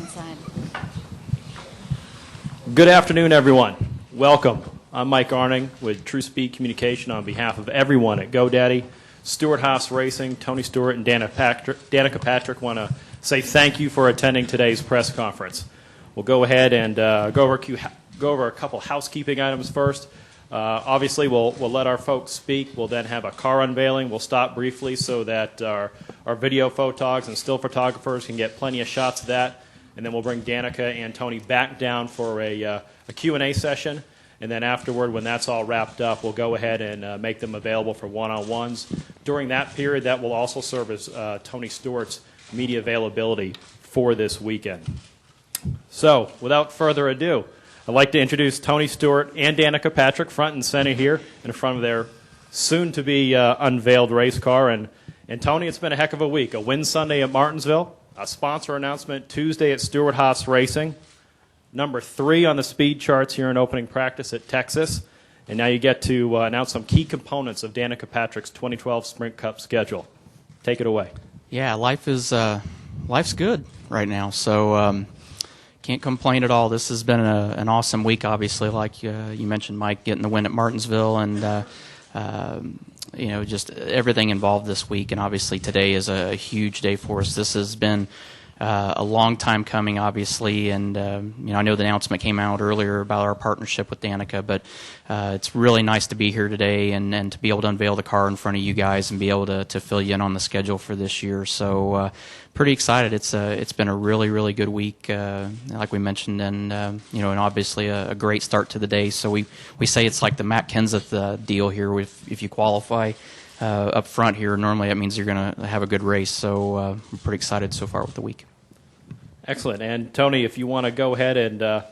inside. Good afternoon, everyone. Welcome. I'm Mike Arning with True Speed Communication on behalf of everyone at GoDaddy, Stewart-Haas Racing, Tony Stewart, and Danica Patrick want to say thank you for attending today's press conference. We'll go ahead and go over a couple housekeeping items first. Obviously, we'll let our folks speak. We'll then have a car unveiling. We'll stop briefly so that our video photogs and still photographers can get plenty of shots of that. And then we'll bring Danica and Tony back down for a Q&A session. And then afterward, when that's all wrapped up, we'll go ahead and make them available for one-on-ones. During that period, that will also serve as Tony Stewart's media availability for this weekend. So, without further ado, I'd like to introduce Tony Stewart and Danica Patrick front and center here in front of their soon-to-be unveiled race car. And Tony, it's been a heck of a week. A win Sunday at Martinsville, a sponsor announcement Tuesday at Stewart-Haas Racing, number 3 on the speed charts here in opening practice at Texas, and now you get to announce some key components of Danica Patrick's 2012 Sprint Cup schedule. Take it away. Yeah, life's good right now, so can't complain at all. This has been an awesome week, obviously, like you mentioned, Mike, getting the win at Martinsville, and just everything involved this week. And obviously today is a huge day for us. This has been a long time coming, obviously, and I know the announcement came out earlier about our partnership with Danica, but it's really nice to be here today and to be able to unveil the car in front of you guys and be able to fill you in on the schedule for this year. So pretty excited. It's been a really, really good week, like we mentioned, and and obviously a great start to the day. So we say it's like the Matt Kenseth deal here. If you qualify up front here, normally that means you're going to have a good race. So I'm pretty excited so far with the week. Excellent. And Tony, if you want to go ahead and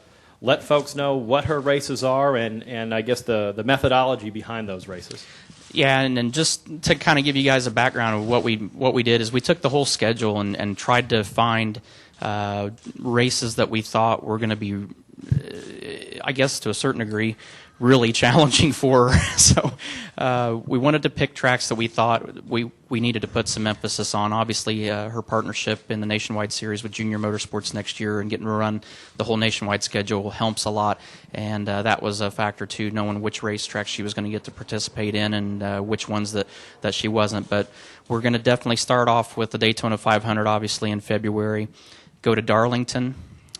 let folks know what her races are and I guess the methodology behind those races. Yeah, and just to kind of give you guys a background of what we did is we took the whole schedule and tried to find races that we thought were going to be, I guess to a certain degree, really challenging for her. So we wanted to pick tracks that we thought we needed to put some emphasis on. Obviously, her partnership in the Nationwide Series with Junior Motorsports next year and getting to run the whole Nationwide schedule helps a lot. And that was a factor, too, knowing which racetracks she was going to get to participate in and which ones that she wasn't. But we're going to definitely start off with the Daytona 500, obviously, in February. Go to Darlington,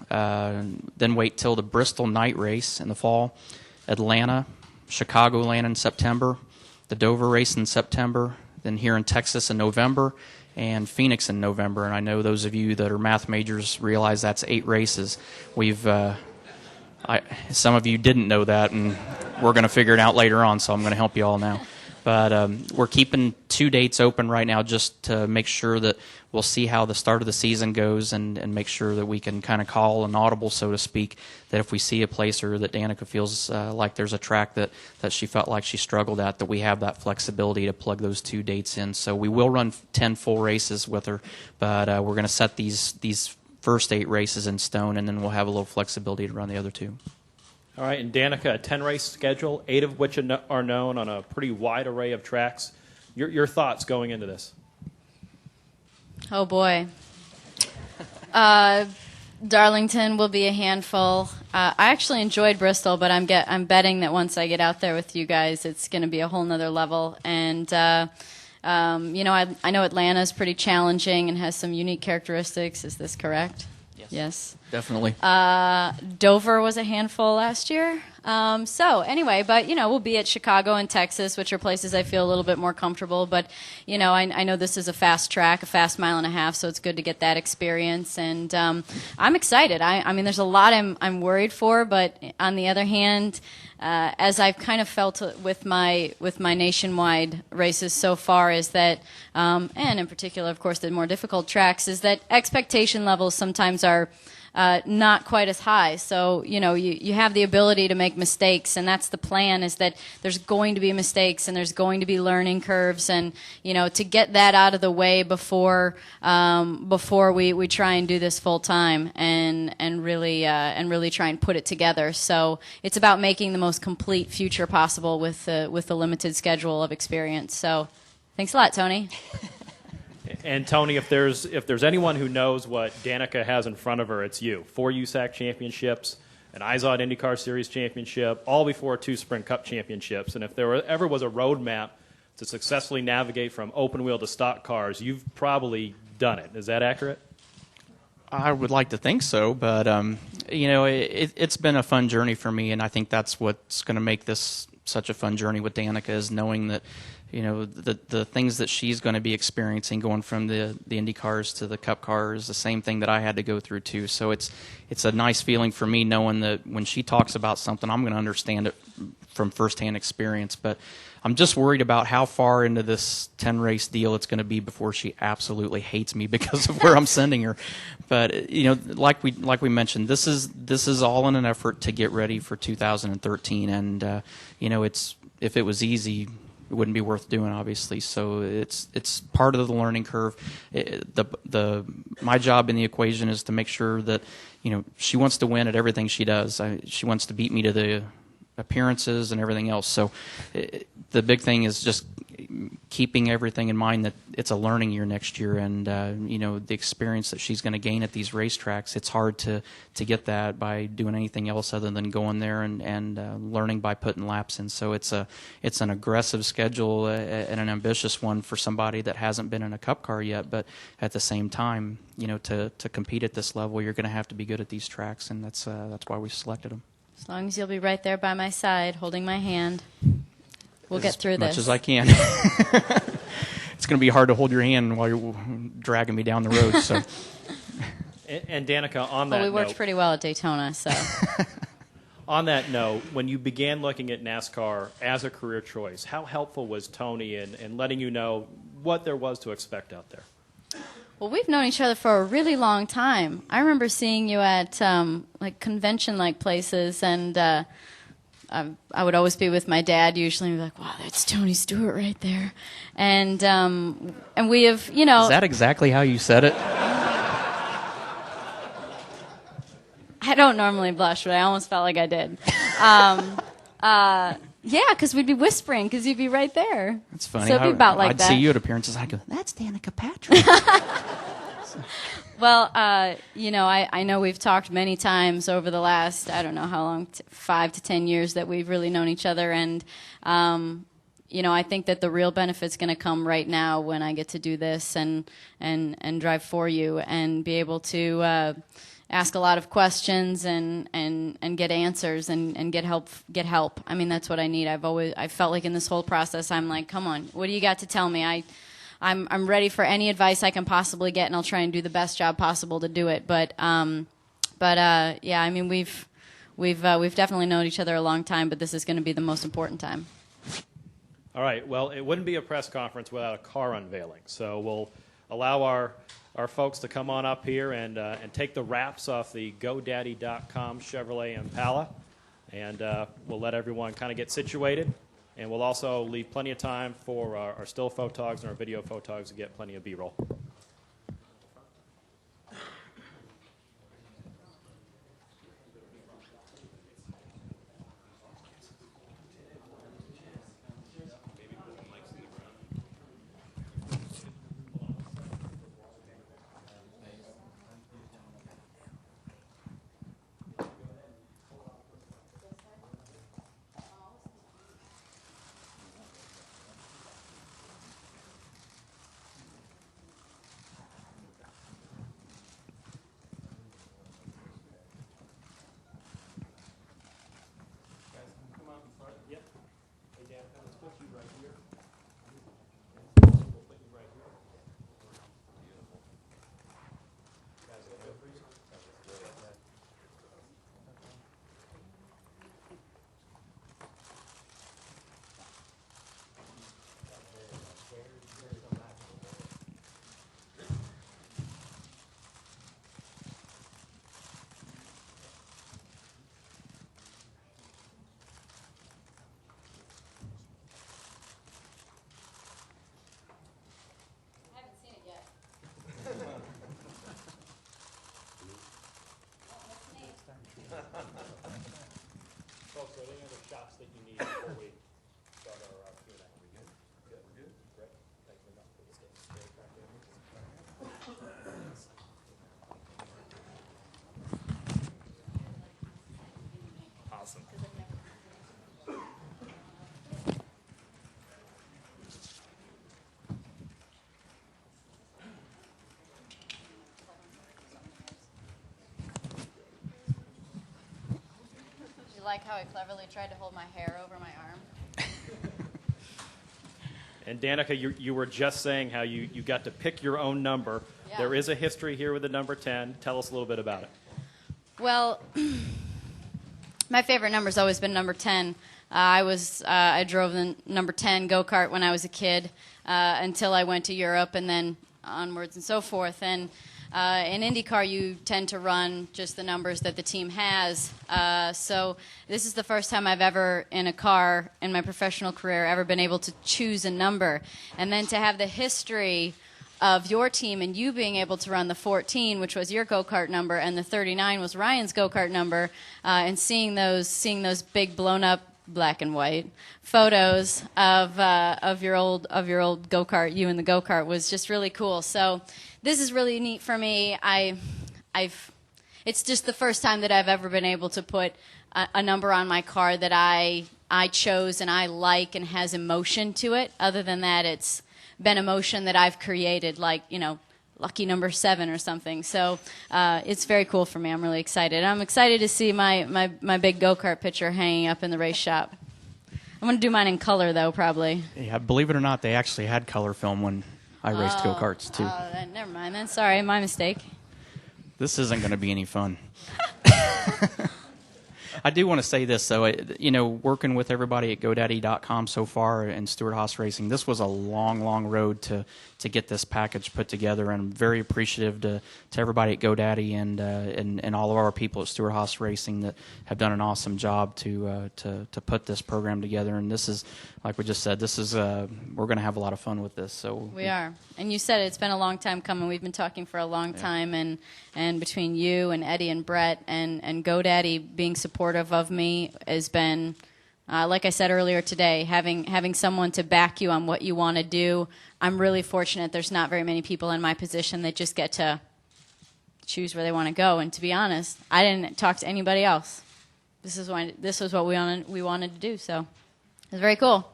then wait till the Bristol night race in the fall. Atlanta, Chicagoland in September, the Dover race in September, then here in Texas in November, and Phoenix in November. And I know those of you that are math majors realize that's 8 races. Some of you didn't know that, and we're going to figure it out later on, so I'm going to help you all now. But we're keeping 2 dates open right now just to make sure that we'll see how the start of the season goes and make sure that we can kind of call an audible, so to speak, that if we see a place or that Danica feels like there's a track that she felt like she struggled at, that we have that flexibility to plug those 2 dates in. So we will run 10 full races with her, but we're going to set these first 8 races in stone, and then we'll have a little flexibility to run the other 2. All right, and Danica, a 10-race schedule, 8 of which are known on a pretty wide array of tracks. Your thoughts going into this? Oh, boy. Darlington will be a handful. I actually enjoyed Bristol, but I'm betting that once I get out there with you guys, it's going to be a whole nother level. And, I know Atlanta's pretty challenging and has some unique characteristics. Is this correct? Yes. Definitely. Dover was a handful last year. So anyway, but we'll be at Chicago and Texas, which are places I feel a little bit more comfortable. But I know this is a fast track, a fast mile and a half, so it's good to get that experience. And I'm excited. I mean, there's a lot I'm worried for, but on the other hand, as I've kind of felt with my nationwide races so far, is that, and in particular, of course, the more difficult tracks, is that expectation levels sometimes are not quite as high. So, you have the ability to make mistakes, and that's the plan, is that there's going to be mistakes and there's going to be learning curves, and, to get that out of the way before we try and do this full time and really try and put it together. So it's about making the most complete future possible with the limited schedule of experience. So thanks a lot, Tony. And Tony, if there's anyone who knows what Danica has in front of her, it's you. 4 USAC championships, an IZOD IndyCar Series championship, all before 2 Sprint Cup championships. And if there ever was a roadmap to successfully navigate from open wheel to stock cars, you've probably done it. Is that accurate? I would like to think so, but it's been a fun journey for me, and I think that's what's going to make this such a fun journey with Danica, is knowing that the things that she's going to be experiencing going from the Indy cars to the Cup cars, the same thing that I had to go through too. So it's a nice feeling for me knowing that when she talks about something, I'm going to understand it from firsthand experience. But I'm just worried about how far into this 10-race deal it's going to be before she absolutely hates me because of where I'm sending her. But like we mentioned, this is all in an effort to get ready for 2013, and if it was easy, it wouldn't be worth doing, obviously. So it's part of the learning curve. My job in the equation is to make sure that she wants to win at everything she does. She wants to beat me to the appearances and everything else. So the big thing is just keeping everything in mind that it's a learning year next year, and the experience that she's going to gain at these racetracks, it's hard to get that by doing anything else other than going there and learning by putting laps in. So it's an aggressive schedule and an ambitious one for somebody that hasn't been in a Cup car yet, but at the same time, to compete at this level, you're going to have to be good at these tracks, and that's why we selected them. As long as you'll be right there by my side, holding my hand, we'll get through this. As much as I can. It's going to be hard to hold your hand while you're dragging me down the road. So. And Danica, on that we worked note, pretty well at Daytona. So. On that note, when you began looking at NASCAR as a career choice, how helpful was Tony in letting you know what there was to expect out there? Well, we've known each other for a really long time. I remember seeing you at convention-like places, and I would always be with my dad usually, and be like, wow, that's Tony Stewart right there. And we have, Is that exactly how you said it? I don't normally blush, but I almost felt like I did. Yeah, because we'd be whispering, because you'd be right there. That's funny. So it'd be about like I'd that. see you at appearances, I'd go, that's Danica Patrick. Well, I know we've talked many times over the last, I don't know how long, 5 to 10 years that we've really known each other, and I think that the real benefit's going to come right now when I get to do this and drive for you and be able to ask a lot of questions and get answers and get help. I mean, that's what I need. I felt like in this whole process, I'm like, come on, what do you got to tell me? I'm ready for any advice I can possibly get, and I'll try and do the best job possible to do it. But yeah, I mean, we've definitely known each other a long time, but this is going to be the most important time. All right. Well, it wouldn't be a press conference without a car unveiling, so we'll allow our folks to come on up here and take the wraps off the GoDaddy.com Chevrolet Impala, and we'll let everyone kind of get situated, and we'll also leave plenty of time for our still photogs and our video photogs to get plenty of B-roll. Folks, are there any other shots that you need before we start our Q&A? Are we good? Good. We're good? Great. Thanks very much. Let's get straight back there. like how I cleverly tried to hold my hair over my arm. And Danica, you were just saying how you got to pick your own number. Yeah. There is a history here with the number 10. Tell us a little bit about it. Well, my favorite number's always been number 10. I drove the number 10 go-kart when I was a kid until I went to Europe and then onwards and so forth. And in IndyCar, you tend to run just the numbers that the team has. So this is the first time I've ever, in a car, in my professional career, ever been able to choose a number. And then to have the history of your team and you being able to run the 14, which was your go-kart number, and the 39 was Ryan's go-kart number, and seeing those big blown-up black and white photos of your old go-kart, you in the go-kart, was just really cool. So this is really neat for me. It's just the first time that I've ever been able to put a number on my car that I chose and I like and has emotion to it. Other than that, it's been emotion that I've created, like, lucky number 7 or something. So it's very cool for me. I'm really excited. I'm excited to see my big go-kart picture hanging up in the race shop. I'm going to do mine in color, though, probably. Yeah, believe it or not, they actually had color film when I raced go-karts, too. Then, never mind then. Sorry, my mistake. This isn't going to be any fun. I do want to say this, though. Working with everybody at GoDaddy.com so far and Stewart-Haas Racing, this was a long, long road to get this package put together. And I'm very appreciative to everybody at GoDaddy and all of our people at Stewart-Haas Racing that have done an awesome job to put this program together. And this is, like we just said, we're going to have a lot of fun with this. So we are. And you said it's been a long time coming. We've been talking for a long time, and between you and Eddie and Brett and GoDaddy being supportive of me has been, like I said earlier today, having someone to back you on what you want to do. I'm really fortunate. There's not very many people in my position that just get to choose where they want to go. And to be honest, I didn't talk to anybody else. This was what we wanted to do. So it was very cool.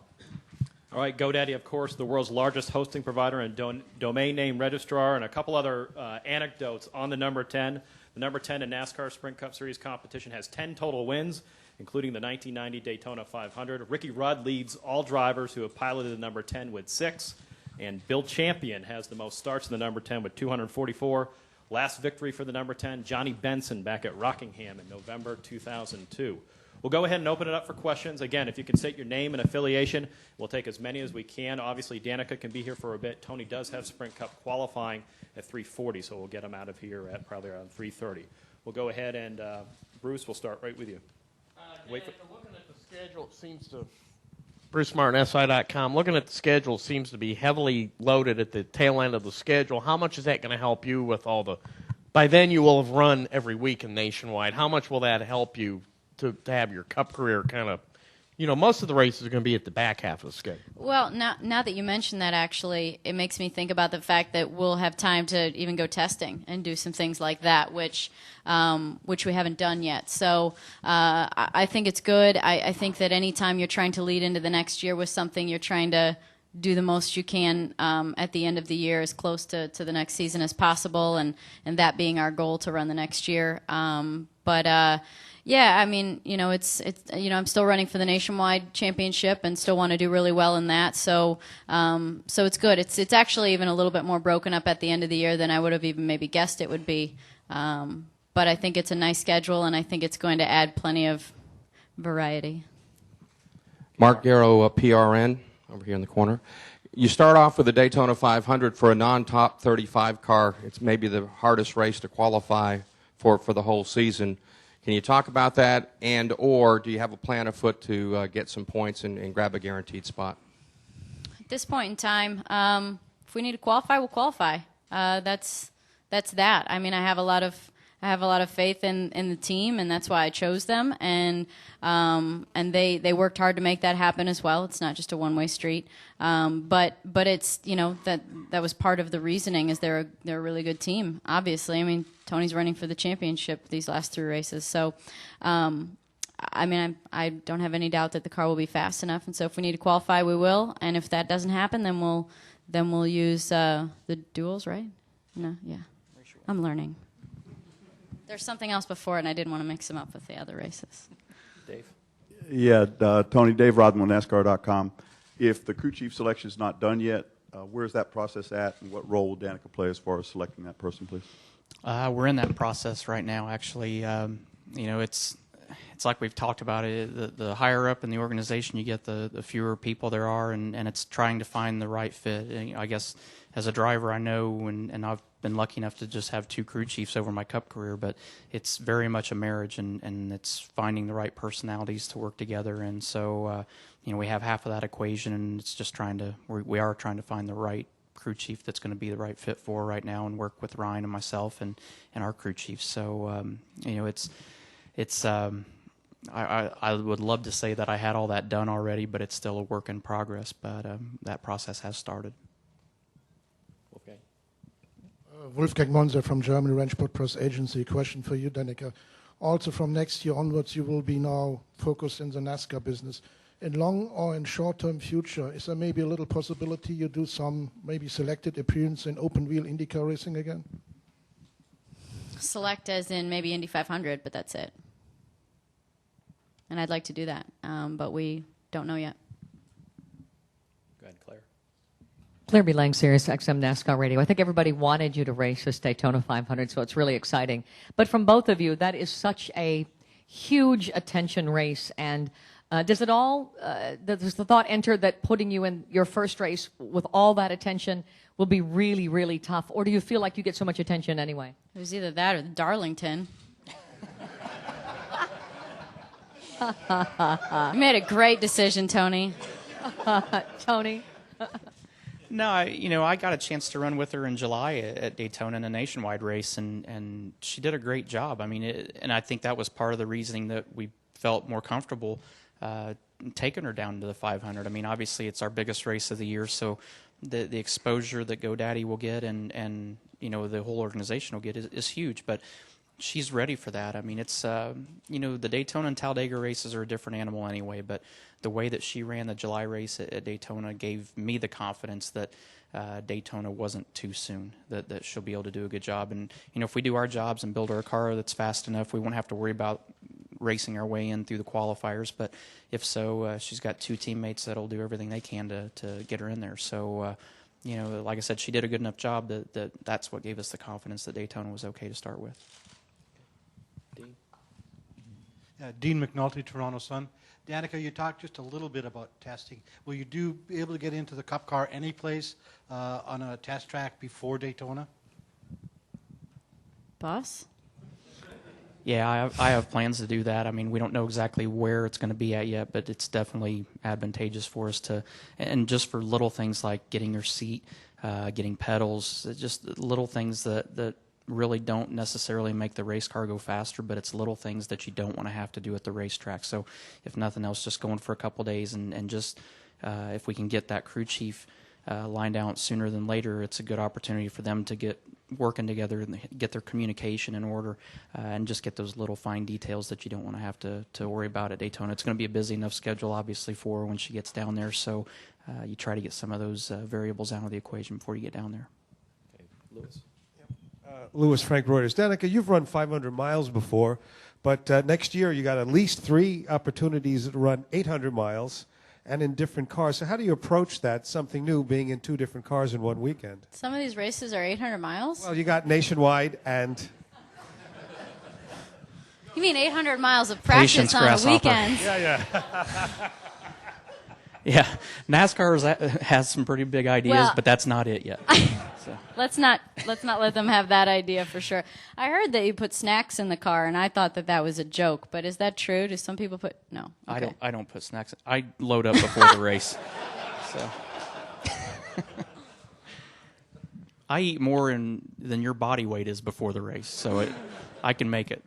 All right, GoDaddy, of course, the world's largest hosting provider and domain name registrar, and a couple other anecdotes on the number 10. The number 10 in NASCAR Sprint Cup Series competition has 10 total wins, including the 1990 Daytona 500. Ricky Rudd leads all drivers who have piloted the number 10 with 6, and Bill Champion has the most starts in the number 10 with 244. Last victory for the number 10, Johnny Benson back at Rockingham in November 2002. We'll go ahead and open it up for questions. Again, if you can state your name and affiliation, we'll take as many as we can. Obviously, Danica can be here for a bit. Tony does have Sprint Cup qualifying at 3:40, so we'll get him out of here at probably around 3:30. We'll go ahead and, Bruce, we'll start right with you. Looking at the schedule, it seems to... Bruce Martin, SI.com. Looking at the schedule, seems to be heavily loaded at the tail end of the schedule. How much is that going to help you with all the... By then, you will have run every week in Nationwide. How much will that help you to have your Cup career kind of, most of the races are going to be at the back half of the schedule. Well, now that you mention that, actually, it makes me think about the fact that we'll have time to even go testing and do some things like that, which we haven't done yet. So I think it's good. I think that any time you're trying to lead into the next year with something, you're trying to do the most you can at the end of the year, as close to the next season as possible, and that being our goal to run the next year. Yeah, I mean, it's I'm still running for the Nationwide Championship and still want to do really well in that. So it's good. It's actually even a little bit more broken up at the end of the year than I would have even maybe guessed it would be. But I think it's a nice schedule, and I think it's going to add plenty of variety. Mark Garrow, PRN, over here in the corner. You start off with the Daytona 500 for a non-top 35 car. It's maybe the hardest race to qualify for the whole season. Can you talk about that, or do you have a plan afoot to get some points and grab a guaranteed spot? At this point in time, if we need to qualify, we'll qualify. That's that. I mean, I have a lot of faith in the team, and that's why I chose them. And they worked hard to make that happen as well. It's not just a one-way street. But it's that was part of the reasoning. Is they're a really good team. Obviously, I mean, Tony's running for the championship these last 3 races. So, I mean, I don't have any doubt that the car will be fast enough. And so, if we need to qualify, we will. And if that doesn't happen, then we'll use the duels, right? No, yeah. I'm learning. There's something else before, and I didn't want to mix them up with the other races. Dave. Yeah, Tony, Dave Rodman, NASCAR.com. If the crew chief selection is not done yet, where's that process at, and what role will Danica play as far as selecting that person, please? We're in that process right now, actually. It's like we've talked about it. The higher up in the organization you get, the fewer people there are, and it's trying to find the right fit. And, I guess as a driver, I know, and I've been lucky enough to just have 2 crew chiefs over my Cup career, but it's very much a marriage, and it's finding the right personalities to work together. And so, we have half of that equation, and it's just we are trying to find the right crew chief that's going to be the right fit for right now, and work with Ryan and myself and our crew chiefs. So, I would love to say that I had all that done already, but it's still a work in progress. But that process has started. Okay. Wolfgang Monser from Germany, Ranchport Press Agency. Question for you, Danica. Also from next year onwards, you will be now focused in the NASCAR business. In long or in short-term future, is there maybe a little possibility you do some maybe selected appearance in open-wheel IndyCar racing again? Select as in maybe Indy 500, but that's it. And I'd like to do that, but we don't know yet. Go ahead, Claire. Claire B. Lang, Sirius XM NASCAR Radio. I think everybody wanted you to race this Daytona 500, so it's really exciting. But from both of you, that is such a huge attention race. And does the thought enter that putting you in your first race with all that attention will be really, really tough? Or do you feel like you get so much attention anyway? It was either that or Darlington. You made a great decision, Tony. Tony? No, I got a chance to run with her in July at Daytona in a nationwide race, and she did a great job. I mean, and I think that was part of the reasoning that we felt more comfortable taking her down to the 500. I mean, obviously it's our biggest race of the year, so the exposure that GoDaddy will get and the whole organization will get is huge. But she's ready for that. I mean, it's the Daytona and Talladega races are a different animal anyway, but the way that she ran the July race at Daytona gave me the confidence that Daytona wasn't too soon, that she'll be able to do a good job. And if we do our jobs and build her a car that's fast enough, we won't have to worry about racing our way in through the qualifiers. But if so, she's got 2 teammates that'll do everything they can to get her in there. So like I said, she did a good enough job that's what gave us the confidence that Daytona was okay to start with. Dean McNulty, Toronto Sun. Danica, you talked just a little bit about testing. Will you be able to get into the Cup car any place on a test track before Daytona? Boss? Yeah, I have plans to do that. I mean, we don't know exactly where it's going to be at yet, but it's definitely advantageous for us and just for little things like getting your seat, getting pedals, just little things that really don't necessarily make the race car go faster, but it's little things that you don't want to have to do at the racetrack. So if nothing else, just going for a couple days and just if we can get that crew chief lined out sooner than later, it's a good opportunity for them to get working together and get their communication in order and just get those little fine details that you don't want to have to worry about at Daytona. It's going to be a busy enough schedule, obviously, for her when she gets down there, so you try to get some of those variables out of the equation before you get down there. Okay, Lewis. Lewis, Frank Reuters. Danica, you've run 500 miles before, but next year you got at least 3 opportunities to run 800 miles and in different cars. So how do you approach that, something new, being in 2 different cars in one weekend? Some of these races are 800 miles? Well, you got nationwide and... You mean 800 miles of practice on a weekend? Yeah. Yeah, NASCAR has some pretty big ideas, but that's not it yet. So. Let's not let them have that idea for sure. I heard that you put snacks in the car, and I thought that was a joke. But is that true? Do some people put no? Okay. I don't put snacks. I load up before the race. So I eat more than your body weight is before the race, so I can make it.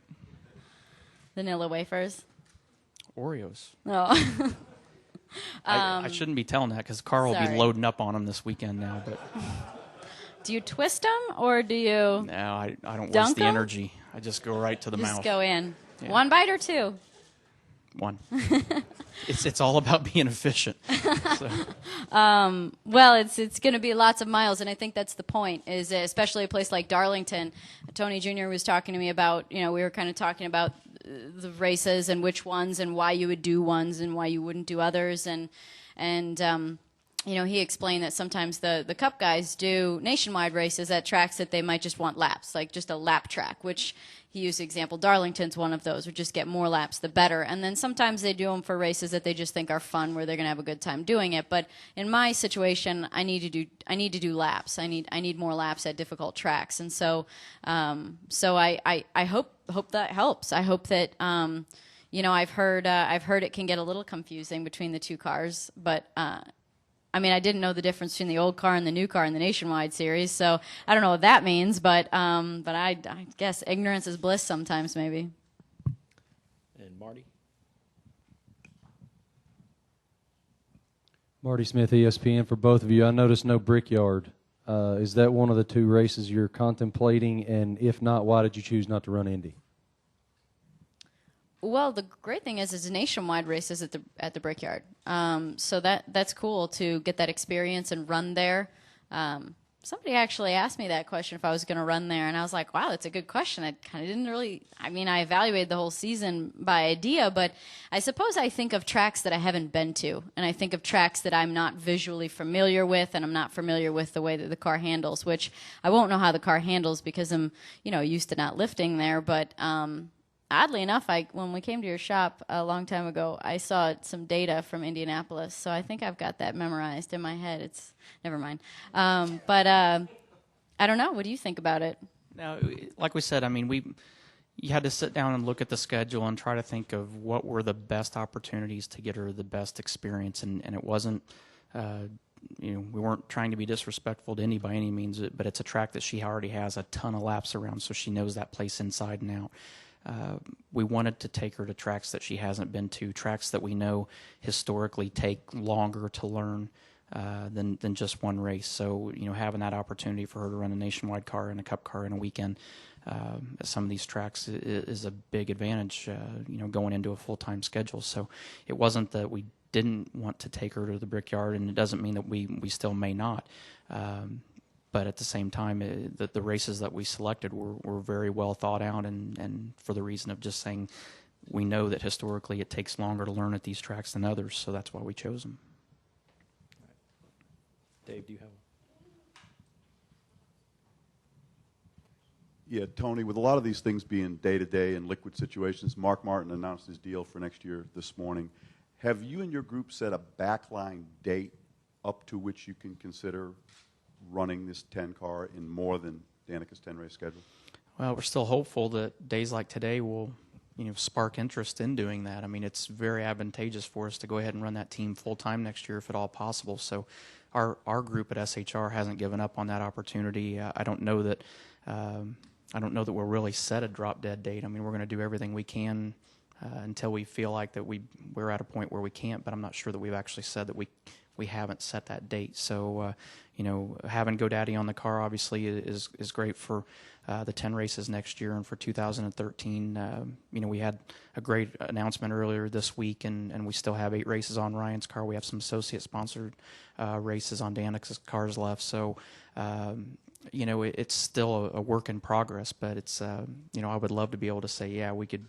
Vanilla wafers. Oreos. Oh. I shouldn't be telling that because Carl will be loading up on them this weekend now. But do you twist them or do you? No, I don't dunk waste the them? Energy. I just go right to the mouth. Just go in. Yeah. 1 bite or 2? 1. It's all about being efficient. So. Well, it's going to be lots of miles, and I think that's the point. Is especially a place like Darlington. Tony Jr. was talking to me about. We were kind of talking about the races and which ones and why you would do ones and why you wouldn't do others. And you know, he explained that sometimes the Cup guys do nationwide races at tracks that they might just want laps, like just a lap track, which he used the example, Darlington's one of those, would just get more laps, the better. And then sometimes they do them for races that they just think are fun, where they're going to have a good time doing it. But in my situation, I need to do laps. I need more laps at difficult tracks. And so I hope that helps. I hope that you know, I've heard it can get a little confusing between the two cars, but I mean, I didn't know the difference between the old car and the new car in the Nationwide series, so I don't know what that means, but I guess ignorance is bliss sometimes, maybe. And Marty? Marty Smith, ESPN, for both of you. I noticed no Brickyard. Is that one of the two races you're contemplating, and if not, why did you choose not to run Indy? Well, the great thing is it's nationwide races at the Brickyard, so that's cool to get that experience and run there. Somebody actually asked me that question if I was going to run there, and I was like, wow, that's a good question. I kind of didn't really, I mean, I evaluated the whole season by idea, but I suppose I think of tracks that I haven't been to, and I think of tracks that I'm not visually familiar with, and I'm not familiar with the way that the car handles, which I won't know how the car handles because I'm, you know, used to not lifting there, but oddly enough, when we came to your shop a long time ago, I saw some data from Indianapolis, so I think I've got that memorized in my head. It's never mind. But I don't know. What do you think about it? Now, like we said, I mean, you had to sit down and look at the schedule and try to think of what were the best opportunities to get her the best experience, and it wasn't. You know, we weren't trying to be disrespectful to Indy by any means, but it's a track that she already has a ton of laps around, so she knows that place inside and out. We wanted to take her to tracks that she hasn't been to, tracks that we know historically take longer to learn than just one race. So, you know, having that opportunity for her to run a nationwide car and a Cup car in a weekend at some of these tracks is a big advantage, you know, going into a full-time schedule. So it wasn't that we didn't want to take her to the Brickyard, and it doesn't mean that we still may not. But at the same time, the races that we selected were very well thought out, and for the reason of just saying we know that historically it takes longer to learn at these tracks than others, so that's why we chose them. Dave, do you have one? Yeah, Tony, with a lot of these things being day-to-day and liquid situations, Mark Martin announced his deal for next year this morning. Have you and your group set a backline date up to which you can consider running this 10 car in more than Danica's 10 race schedule? Well, we're still hopeful that days like today will, you know, spark interest in doing that. I mean, it's very advantageous for us to go ahead and run that team full time next year if at all possible. So our group at SHR hasn't given up on that opportunity. I don't know that we'll really set a drop dead date. I mean, we're going to do everything we can until we feel like that we're at a point where we can't, but I'm not sure that we've actually said that we haven't set that date. So, you know, having GoDaddy on the car obviously is great for the 10 races next year, and for 2013, you know, we had a great announcement earlier this week, and we still have 8 races on Ryan's car. We have some associate-sponsored races on Danica's cars left. So, you know, it's still a work in progress, but it's, you know, I would love to be able to say, yeah, we could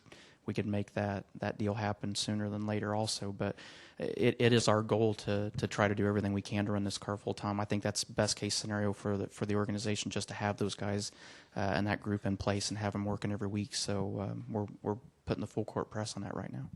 make that deal happen sooner than later also. But it is our goal to try to do everything we can to run this car full time. I think that's best case scenario for the organization, just to have those guys and that group in place and have them working every week. So we're putting the full court press on that right now.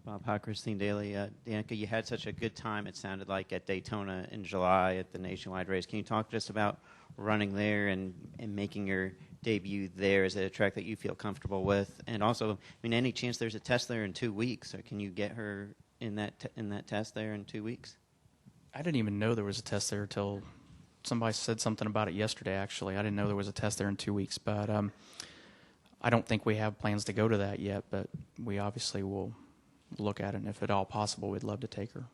Bob Howe, Christine Daly. Danica, you had such a good time, it sounded like, at Daytona in July at the nationwide race. Can you talk just about running there and making your debut there? Is it a track that you feel comfortable with? And also, I mean, any chance there's a test there in 2 weeks, or can you get her in that test there in 2 weeks? I didn't even know there was a test there until somebody said something about it yesterday, actually. I didn't know there was a test there in 2 weeks, but I don't think we have plans to go to that yet, but we obviously will look at it, and if at all possible, we'd love to take her.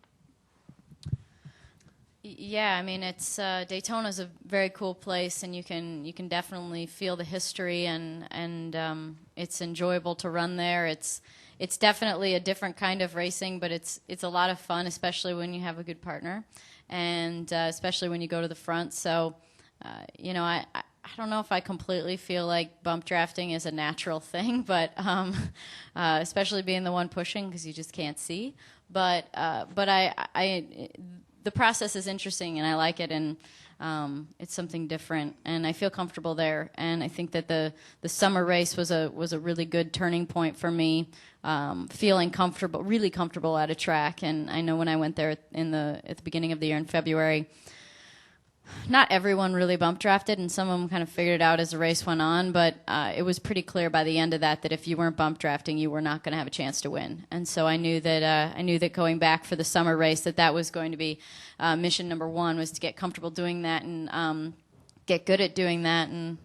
Yeah, I mean, it's Daytona's a very cool place, and you can definitely feel the history, and it's enjoyable to run there. It's definitely a different kind of racing, but it's a lot of fun, especially when you have a good partner, and especially when you go to the front. So, you know, don't know if I completely feel like bump drafting is a natural thing, but especially being the one pushing because you just can't see. But the process is interesting and I like it, and it's something different, and I feel comfortable there. And I think that the summer race was a really good turning point for me, feeling comfortable, really comfortable at a track. And I know when I went there at the beginning of the year in February, not everyone really bump drafted, and some of them kind of figured it out as the race went on, but it was pretty clear by the end of that if you weren't bump drafting, you were not going to have a chance to win. And so I knew that going back for the summer race that was going to be mission number one, was to get comfortable doing that and get good at doing that. And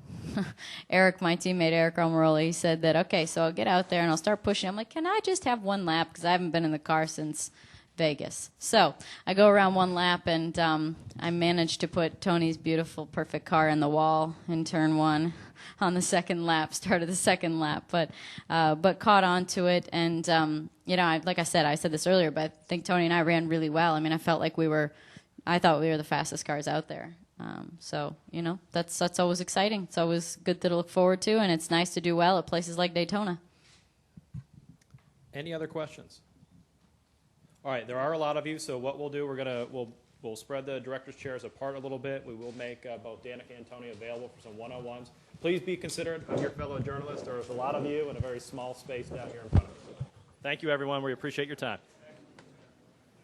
Eric, my teammate Eric Omaroli, he said that, okay, so I'll get out there and I'll start pushing. I'm like, can I just have one lap, because I haven't been in the car since Vegas. So I go around one lap, and I managed to put Tony's beautiful, perfect car in the wall in turn one on the second lap, start of the second lap, but caught on to it. And, like I said this earlier, but I think Tony and I ran really well. I mean, I thought we were the fastest cars out there. So, that's always exciting. It's always good to look forward to, and it's nice to do well at places like Daytona. Any other questions? All right, there are a lot of you, so what we'll do, we'll spread the directors' chairs apart a little bit. We will make both Danica and Tony available for some one-on-ones. Please be considerate of your fellow journalists. There's a lot of you in a very small space down here in front of us. Thank you, everyone. We appreciate your time.